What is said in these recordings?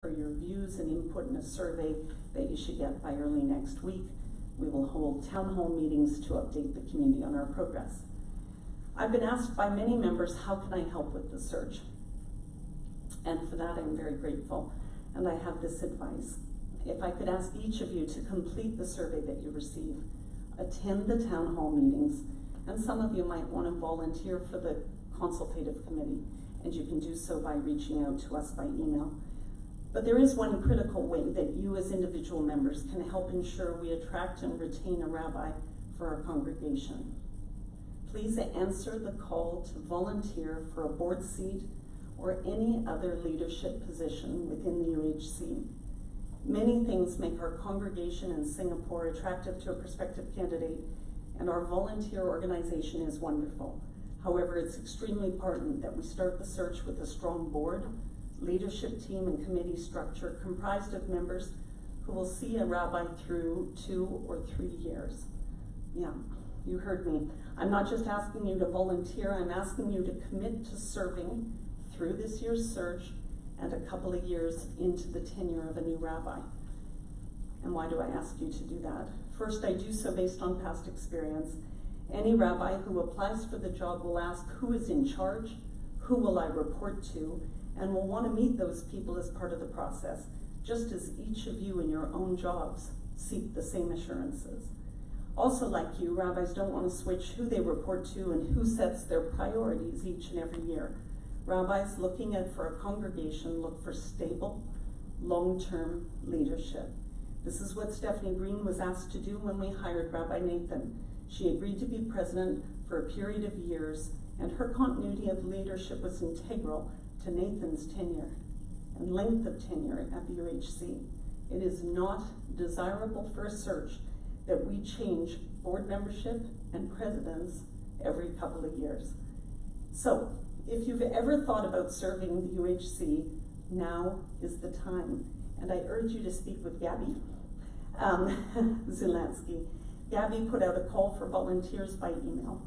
for your views and input in a survey that you should get by early next week. We will hold town hall meetings to update the community on our progress. I've been asked by many members, how can I help with the search? And for that, I'm very grateful. And I have this advice. If I could ask each of you to complete the survey that you receive, attend the town hall meetings, and some of you might want to volunteer for the consultative committee, and you can do so by reaching out to us by email. But there is one critical way that you as individual members can help ensure we attract and retain a rabbi for our congregation. Please answer the call to volunteer for a board seat or any other leadership position within the UHC. Many things make our congregation in Singapore attractive to a prospective candidate, and our volunteer organization is wonderful. However, it's extremely important that we start the search with a strong board, leadership team, and committee structure comprised of members who will see a rabbi through 2 or 3 years. Yeah, you heard me. I'm not just asking you to volunteer, I'm asking you to commit to serving through this year's search and a couple of years into the tenure of a new rabbi. And why do I ask you to do that? First, I do so based on past experience. Any rabbi who applies for the job will ask, who is in charge? Who will I report to? And will want to meet those people as part of the process, just as each of you in your own jobs seek the same assurances. Also, like you, rabbis don't want to switch who they report to and who sets their priorities each and every year. Rabbis looking for a congregation look for stable, long-term leadership. This is what Stephanie Green was asked to do when we hired Rabbi Nathan. She agreed to be president for a period of years, and her continuity of leadership was integral to Nathan's tenure and length of tenure at the UHC. It is not desirable for a search that we change board membership and presidents every couple of years. So, if you've ever thought about serving the UHC, now is the time. And I urge you to speak with Gabby Zulansky. Gabby put out a call for volunteers by email.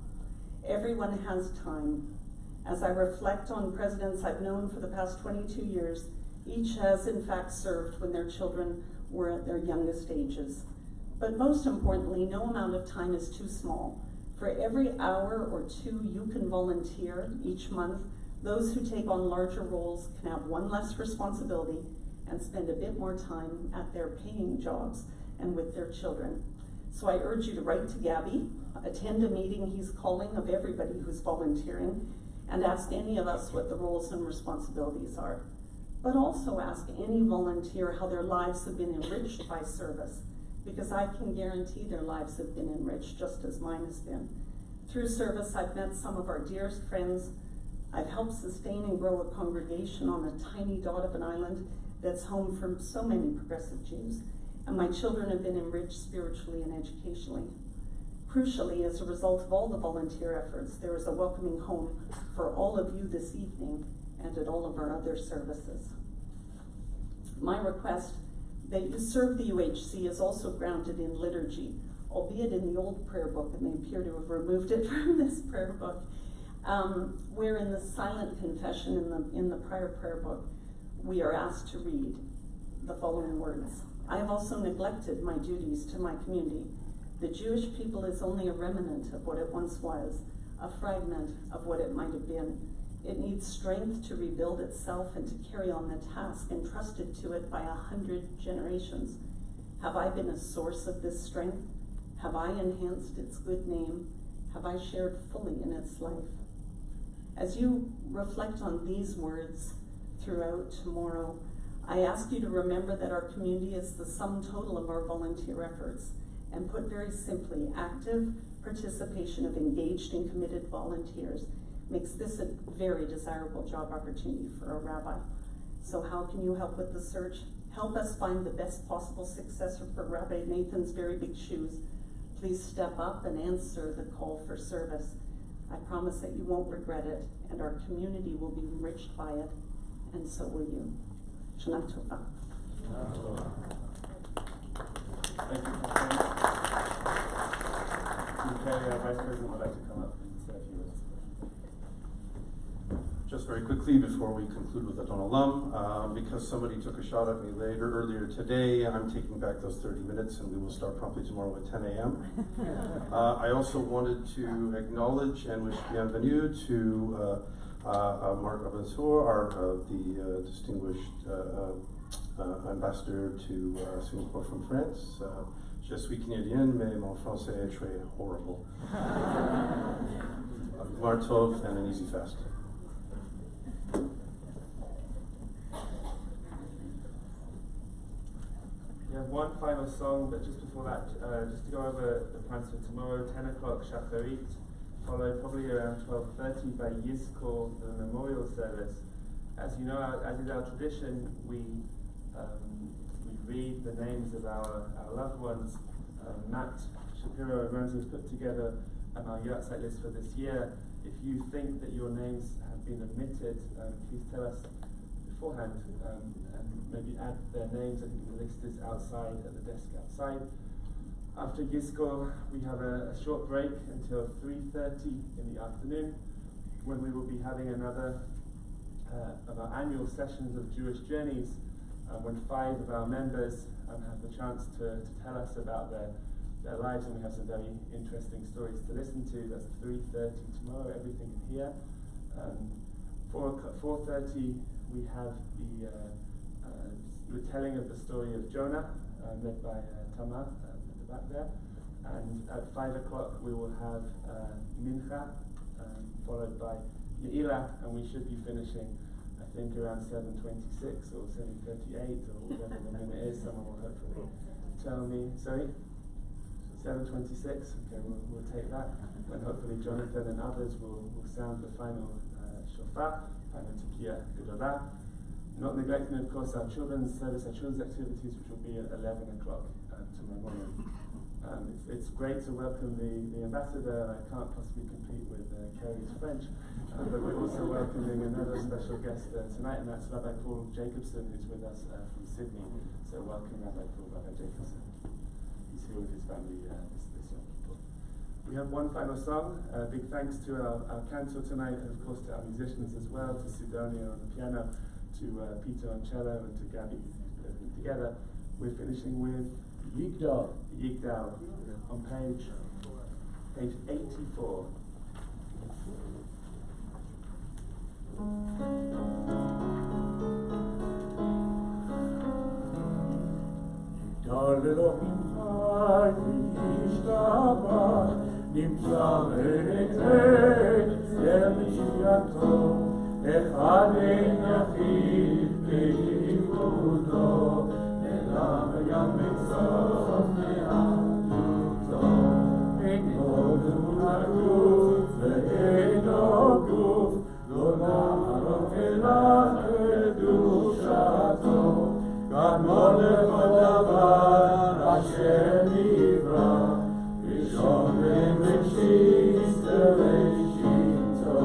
Everyone has time. As I reflect on presidents I've known for the past 22 years, each has in fact served when their children were at their youngest ages. But most importantly, no amount of time is too small. For every hour or 2 you can volunteer each month, those who take on larger roles can have one less responsibility and spend a bit more time at their paying jobs and with their children. So I urge you to write to Gabby, attend a meeting he's calling of everybody who's volunteering, and ask any of us what the roles and responsibilities are. But also ask any volunteer how their lives have been enriched by service, because I can guarantee their lives have been enriched just as mine has been. Through service, I've met some of our dearest friends. I've helped sustain and grow a congregation on a tiny dot of an island that's home for so many progressive Jews. And my children have been enriched spiritually and educationally. Crucially, as a result of all the volunteer efforts, there is a welcoming home for all of you this evening and at all of our other services. My request that you serve the UHC is also grounded in liturgy, albeit in the old prayer book, and they appear to have removed it from this prayer book, where in the silent confession in the prior prayer book, we are asked to read the following words. I have also neglected my duties to my community. The Jewish people is only a remnant of what it once was, a fragment of what it might have been. It needs strength to rebuild itself and to carry on the task entrusted to it by 100 generations. Have I been a source of this strength? Have I enhanced its good name? Have I shared fully in its life? As you reflect on these words throughout tomorrow, I ask you to remember that our community is the sum total of our volunteer efforts, and put very simply, active participation of engaged and committed volunteers makes this a very desirable job opportunity for a rabbi. So how can you help with the search? Help us find the best possible successor for Rabbi Nathan's very big shoes. Please step up and answer the call for service. I promise that you won't regret it, and our community will be enriched by it, and so will you. Shana Tova. Thank you. Okay, Vice President would like to come up and say a few words. Just very quickly before we conclude with Adon Olam, because somebody took a shot at me earlier today, I'm taking back those 30 minutes and we will start promptly tomorrow at 10 a.m. I also wanted to acknowledge and wish bienvenue to Mark Abensour, the distinguished ambassador to Singapore from France. Je suis Canadian, mais mon français est très horrible. Gmar Tov and an easy fast. We have one final song, but just before that, just to go over the plans for tomorrow, 10 o'clock Shacharit, followed probably around 12:30 by Yizkor, the memorial service. As you know, as is our tradition, we read the names of our loved ones. Matt Shapiro and Ramsey has put together our yahrzeit list for this year. If you think that your names have been omitted, please tell us beforehand and maybe add their names. I think the list is outside at the desk outside. After Yizkor, we have a short break until 3:30 in the afternoon, when we will be having another of our annual sessions of Jewish Journeys, when 5 of our members have the chance to tell us about their lives, and we have some very interesting stories to listen to. That's 3:30 tomorrow, everything in here. 4:30 we have the telling of the story of Jonah, led by Tamar at the back there. And at 5 o'clock we will have Mincha, followed by Ne'ilah, and we should be finishing, I think, around 7:26 or 7:38 or whatever the minute is. Someone will hopefully tell me. Sorry? 7:26? Okay, we'll take that. And hopefully Jonathan and others will sound the final shofar, final Tekiah Gedolah. Not neglecting, of course, our children's service, our children's activities, which will be at 11 o'clock tomorrow morning. It's great to welcome the ambassador. I can't possibly compete with Kerry's French, but we're also welcoming another special guest tonight, and that's Rabbi Paul Jacobson, who's with us from Sydney. So welcome, Rabbi Paul, Rabbi Jacobson. He's here with his family this Yom Kippur. We have one final song. Big thanks to our cantor tonight, and of course to our musicians as well, to Sidonia on the piano, to Peter on cello, and to Gabby, who's put everything together. We're finishing with Yigdal on page 84. יגדל אלוהים חי וישתבח, נמצא ונתן למשיעתו, אחד אין יחיד בייחודו, אלא וים סוף מאחדותו. אינו גוף הגוף ואינו גוף, לא נערוך אליו קדושתו. קדמו לכל דבר אשר נברא, ראשון ובראשית בראשיתו.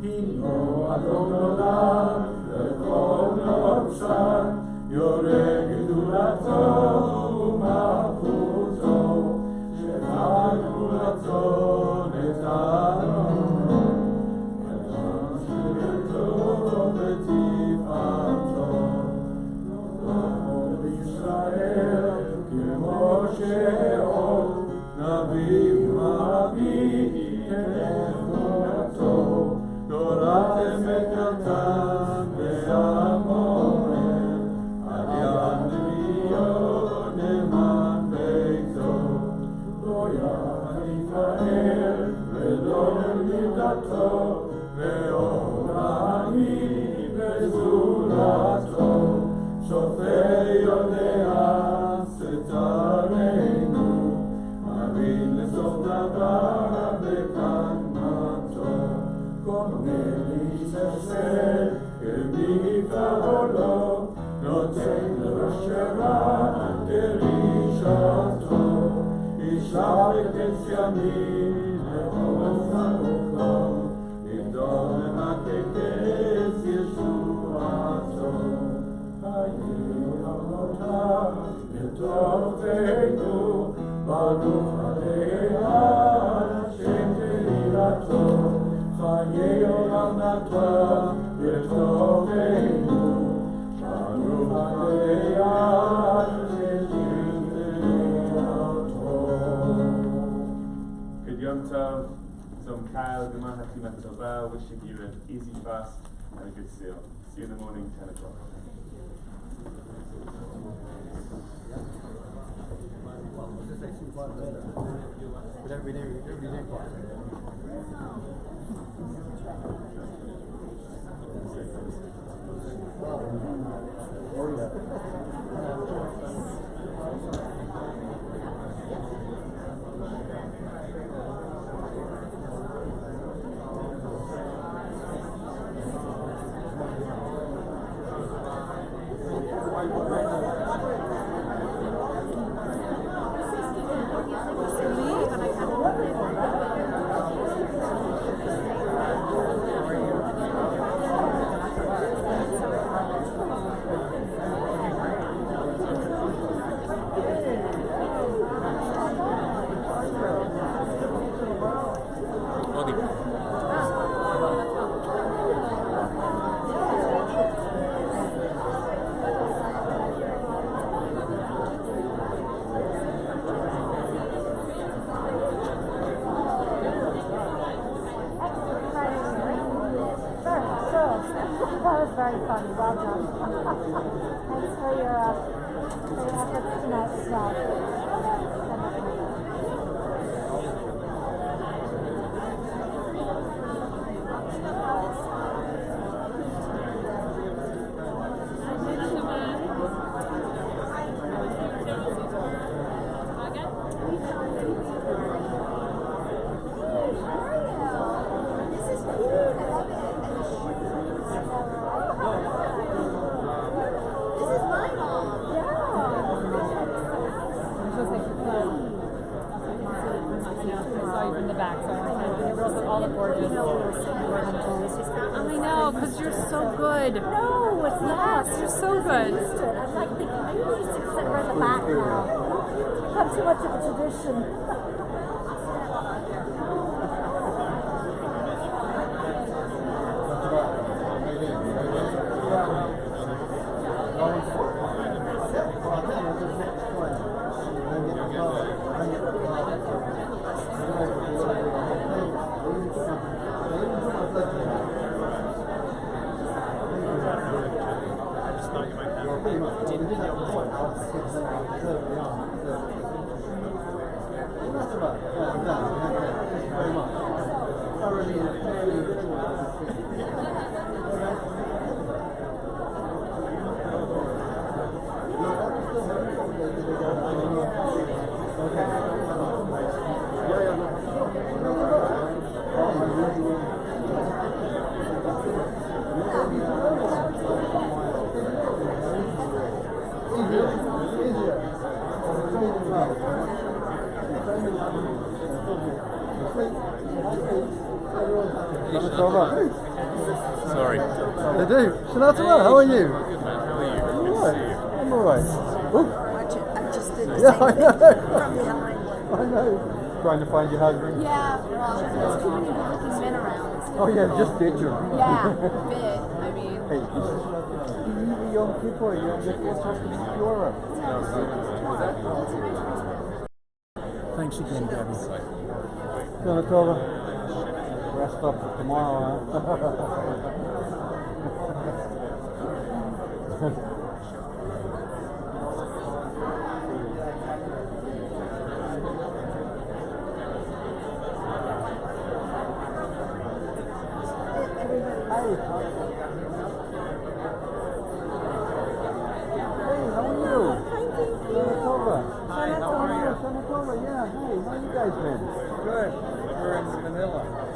הינו אדון עולם לכל נוצר, יורה גדולתו ומלכותו, שבא גדולתו נתנו, אדם זכירתו ותפארתו. ישראל כמו שעוד נביאים רבים כאמונתו, תורת אמת נתן והמורה, על יד נביאו נאמן ביתו. לא יחליף האל ולא ידעתו, ואור העמים בזולתו. שופר יודע סתרנו, מבין לסוף דבר בקדמתו. כל מליץ הפסד כמפעולו, נותן לרשרה כרישתו. ישלח לקץ ימין לכל סמוכו, לבדוק למכה קץ ישועתו. לתורתנו, ברוך עליה, שם תהילתו, חיי עולם נתן. Kyle, Gemar Hatima Tova, wishing you an easy fast and a good seal. See you in the morning, 10 o'clock. That was very funny. Well done. Thanks for your efforts tonight as well. Good. No, it's not. Yes, you're so good. I'm like thinking maybe we used to sit right in the back now. It's become too much of a tradition. Sorry. They do. Shanatara, how are you? Good man, how are you? I'm Good alright. to see you. I'm alright. I just did the Yeah, same I thing know. from behind. I know. Trying to find your husband. Yeah, well, there's too many good-looking men around. Oh yeah, just ditch him. Yeah, a bit. I mean, Hey, UHC Yom Kippur, Yom Kippur. Thanks again, Debbie. Shanatara, rest up for tomorrow, huh?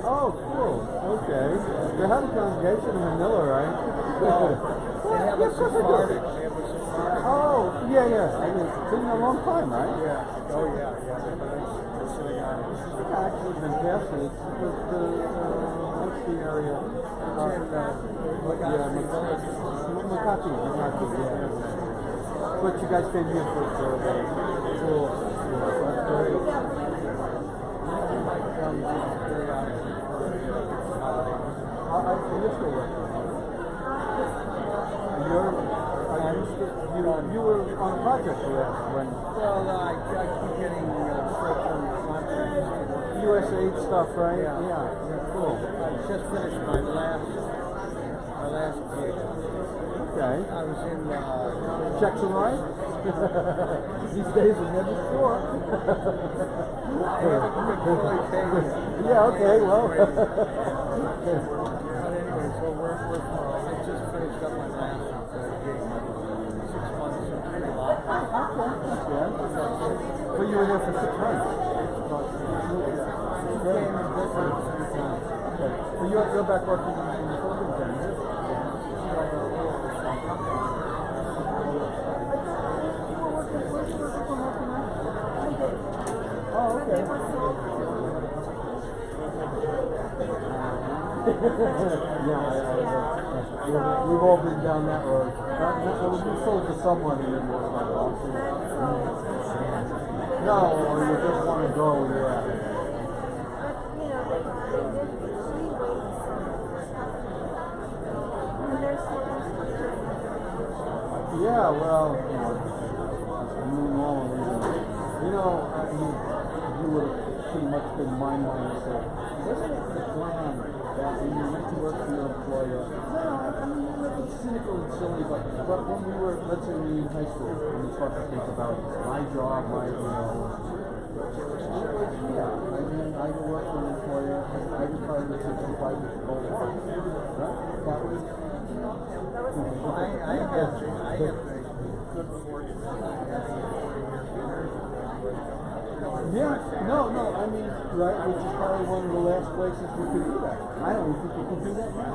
Oh, cool. Okay. They have a congregation in Manila, right? They have a Sephardic. Oh, yeah. I mean, it's been a long time, right? Yeah. Oh, yeah. I've actually been past it. It's what's the area? Makati, yeah. But you guys came here for cool. That's great. You were on a project when? Well, I keep getting short-term contracts. USAID stuff, right? Yeah. Yeah, cool. I just finished my last gig. Okay. I was in, Checks and right? These days are never sure. I haven't been fully paid yet. Yeah, okay, well. But anyway, so I just finished up my last gig. 6 months of pre-law. Yeah. So you were there for 6 months? Came and visited. Okay. So you're back working in the Philippines then? Oh, okay. We've all been down that road. We sold to someone and then was like, no, or you just want to go, yeah. Yeah, well, new normal. You would have pretty much been my mindset. Wasn't it the plan that when you went to work for your employer? No, I mean, it's cynical and silly, but when we were, let's say we were in high school, and we start to think about my job, I go work for an employer, and I retire at 65 with the whole work. Right? That was. I have the good fortune. Yeah, no, I mean, right, which is probably one of the last places we could do that. I don't think we can do that now.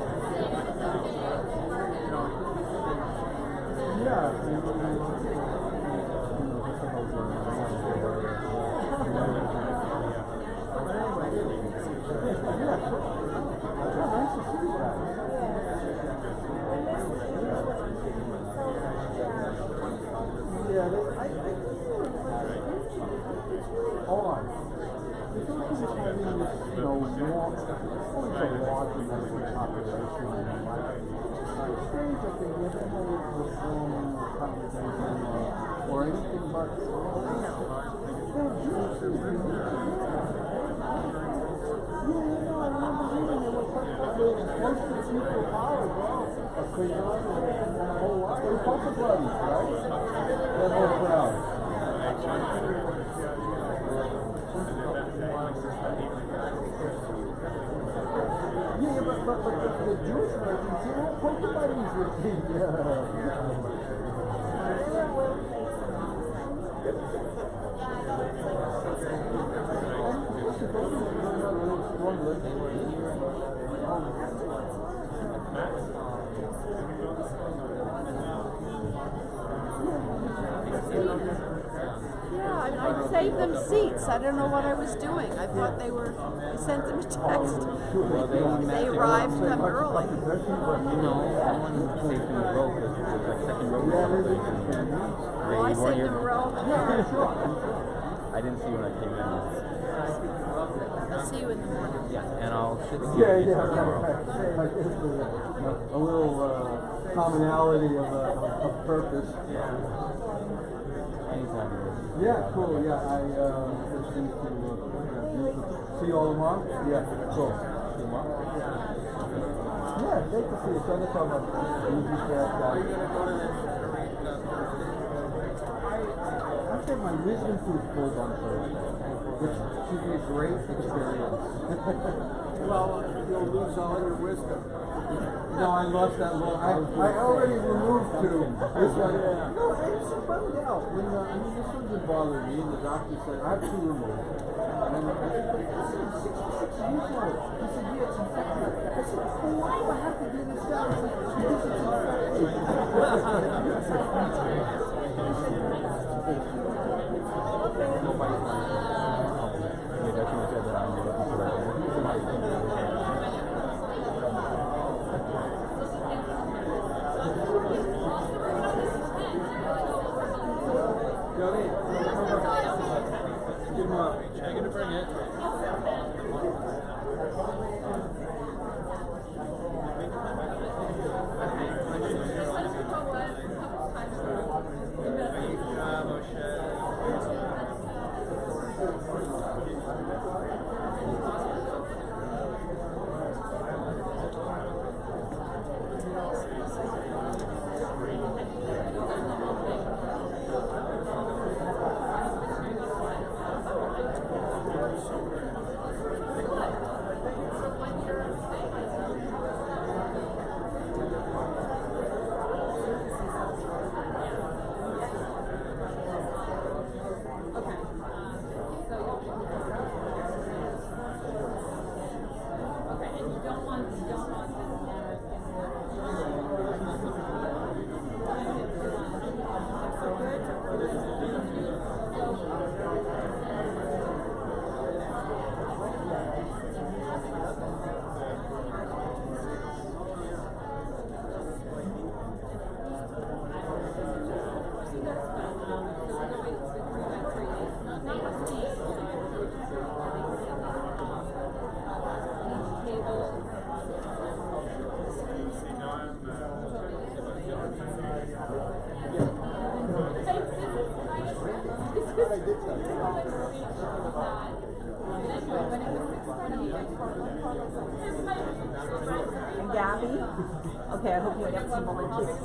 Nice to see you guys. Hold on. The Philippines is having this, always a large domestic population. It's strange that they never had a reform congregation or anything but. They're Jews. I remember reading there was most of the people of power are crazy and the whole lot. They're Poker buddies, right? That whole crowd. Yeah, but the Jewish merchants, they have poker buddies with me. I saved them seats. I don't know what I was doing. I thought I sent them a text. They arrived come early. Well, I saved them a row. I didn't see you when I came in. I'll see you in the morning. Yeah, and I'll sit A little commonality of purpose. anytime. Yeah, cool. Yeah, I just need to see you all tomorrow. Yeah, cool. See you tomorrow. Yeah, great to see you. So let's talk about easy fast guy. I said my wisdom tooth pulled on Thursday, which should be a great experience. Well, you'll lose all your wisdom. No, I lost that long. I already removed two. This one, no, it's bummed out. When this one didn't bother me, and the doctor said I have two removed. And I said, but this is 66 years old. He said, yeah, it's infected. I said, well, why do I have to do this now? He said, because it's Moshe. And Gabby? Okay, I hope you get some volunteers.